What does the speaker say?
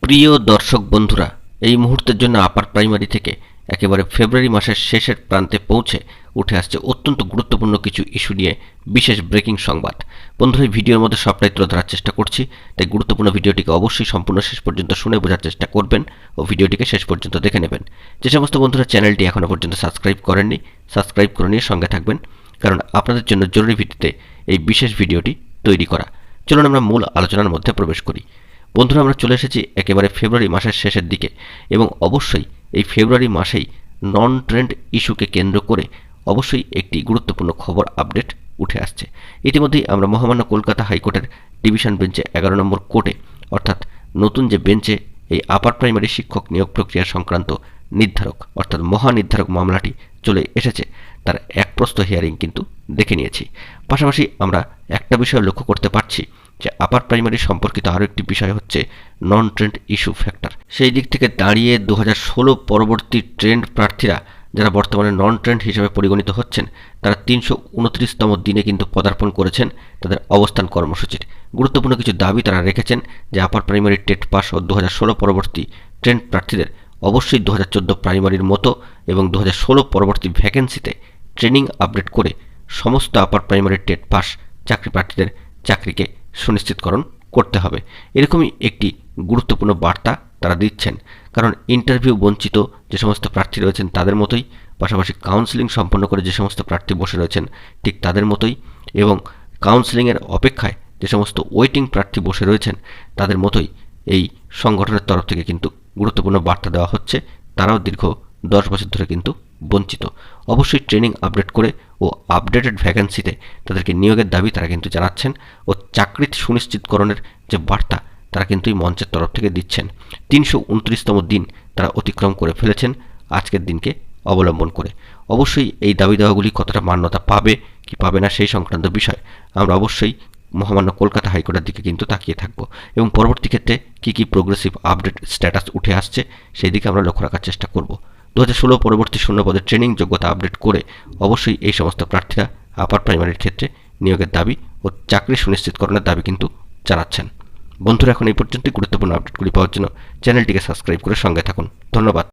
প্রিয় দর্শক বন্ধুরা, এই মুহূর্তের জন্য আপার প্রাইমারি থেকে একেবারে ফেব্রুয়ারি মাসের শেষের প্রান্তে পৌঁছে উঠে আসছে অত্যন্ত গুরুত্বপূর্ণ কিছু ইস্যু নিয়ে বিশেষ ব্রেকিং সংবাদ। বন্ধুরা, এই ভিডিওর মধ্যে সবটাই তুলে ধরার চেষ্টা করছি, তাই গুরুত্বপূর্ণ ভিডিওটিকে অবশ্যই সম্পূর্ণ শেষ পর্যন্ত শুনে বোঝার চেষ্টা করবেন ও ভিডিওটিকে শেষ পর্যন্ত দেখে নেবেন। যে সমস্ত বন্ধুরা চ্যানেলটি এখনও পর্যন্ত সাবস্ক্রাইব করেননি, সাবস্ক্রাইব করে নিয়ে সঙ্গে থাকবেন, কারণ আপনাদের জন্য জরুরি ভিত্তিতে এই বিশেষ ভিডিওটি তৈরি করা। চলুন আমরা মূল আলোচনার মধ্যে প্রবেশ করি। বন্ধুরা, আমরা চলে এসেছি একেবারে ফেব্রুয়ারি মাসের শেষের দিকে এবং অবশ্যই এই ফেব্রুয়ারি মাসেই নন ট্রেন্ড ইস্যুকে কেন্দ্র করে অবশ্যই একটি গুরুত্বপূর্ণ খবর আপডেট উঠে আসছে। ইতিমধ্যেই আমরা মহামান্য কলকাতা হাইকোর্টের ডিভিশন বেঞ্চে 11 নম্বর কোর্টে, অর্থাৎ নতুন যে বেঞ্চে এই আপার প্রাইমারি শিক্ষক নিয়োগ প্রক্রিয়া সংক্রান্ত নির্ধারক অর্থাৎ মহানির্ধারক মামলাটি চলে এসেছে, তার এক প্রস্থ হিয়ারিং কিন্তু দেখে নিয়েছি। পাশাপাশি আমরা একটা বিষয় লক্ষ্য করতে পারছি যে আপার প্রাইমারি সম্পর্কিত আরও একটি বিষয় হচ্ছে নন ট্রেন্ড ইস্যু ফ্যাক্টর। সেই দিক থেকে দাঁড়িয়ে 2016 পরবর্তী ট্রেন্ড প্রার্থীরা যারা বর্তমানে নন ট্রেন্ড হিসেবে পরিগণিত হচ্ছেন, তারা 329তম দিনে কিন্তু পদার্পণ করেছেন তাদের অবস্থান কর্মসূচির। গুরুত্বপূর্ণ কিছু দাবি তারা রেখেছেন যে আপার প্রাইমারি টেট পাস ও 2016 পরবর্তী ট্রেন্ড প্রার্থীদের অবশ্যই 2014 প্রাইমারির মতো এবং 2016 পরবর্তী ভ্যাকেন্সিতে ট্রেনিং আপডেট করে সমস্ত আপার প্রাইমারি টেট পাস চাকরি প্রার্থীদের চাকরিকে সুনিশ্চিতকরণ করতে হবে। এরকমই একটি গুরুত্বপূর্ণ বার্তা তারা দিচ্ছেন, কারণ ইন্টারভিউ বঞ্চিত যে সমস্ত প্রার্থী রয়েছেন তাদের মতোই, পাশাপাশি কাউন্সেলিং সম্পন্ন করে যে সমস্ত প্রার্থী বসে রয়েছেন ঠিক তাদের মতোই, এবং কাউন্সেলিংয়ের অপেক্ষায় যে সমস্ত ওয়েটিং প্রার্থী বসে রয়েছেন তাদের মতোই এই সংগঠনের তরফ থেকে কিন্তু গুরুত্বপূর্ণ বার্তা দেওয়া হচ্ছে তারাও দীর্ঘ 10 বছর ধরে কিন্তু বঞ্চিত। অবশ্যই ট্রেনিং আপডেট করে ও আপডেটেড ভ্যাকেন্সিতে তাদেরকে নিয়োগের দাবি তারা কিন্তু জানাচ্ছেন ও চাকরি সুনিশ্চিতকরণের যে বার্তা তারা কিন্তু এই মঞ্চের তরফ থেকে দিচ্ছেন। 329তম দিন তারা অতিক্রম করে ফেলেছেন আজকের দিনকে অবলম্বন করে। অবশ্যই এই দাবি দাওয়াগুলি কতটা মান্যতা পাবে কি পাবে না সেই সংক্রান্ত বিষয় আমরা অবশ্যই মহামান্য কলকাতা হাইকোর্টের দিকে কিন্তু তাকিয়ে থাকব এবং পরবর্তী ক্ষেত্রে কী প্রোগ্রেসিভ আপডেট স্ট্যাটাস উঠে আসছে সেই দিকে আমরা লক্ষ্য রাখার চেষ্টা করব। 2016 পরবর্তী শূন্যপদের ট্রেনিং যোগ্যতা আপডেট করে অবশ্যই এই সমস্ত প্রার্থীরা আপার প্রাইমারির ক্ষেত্রে নিয়োগের দাবি ও চাকরি সুনিশ্চিতকরণের দাবি কিন্তু জানাচ্ছেন। বন্ধুরা, এখন এই পর্যন্তই। গুরুত্বপূর্ণ আপডেটগুলি পাওয়ার জন্য চ্যানেলটিকে সাবস্ক্রাইব করে সঙ্গে থাকুন। ধন্যবাদ।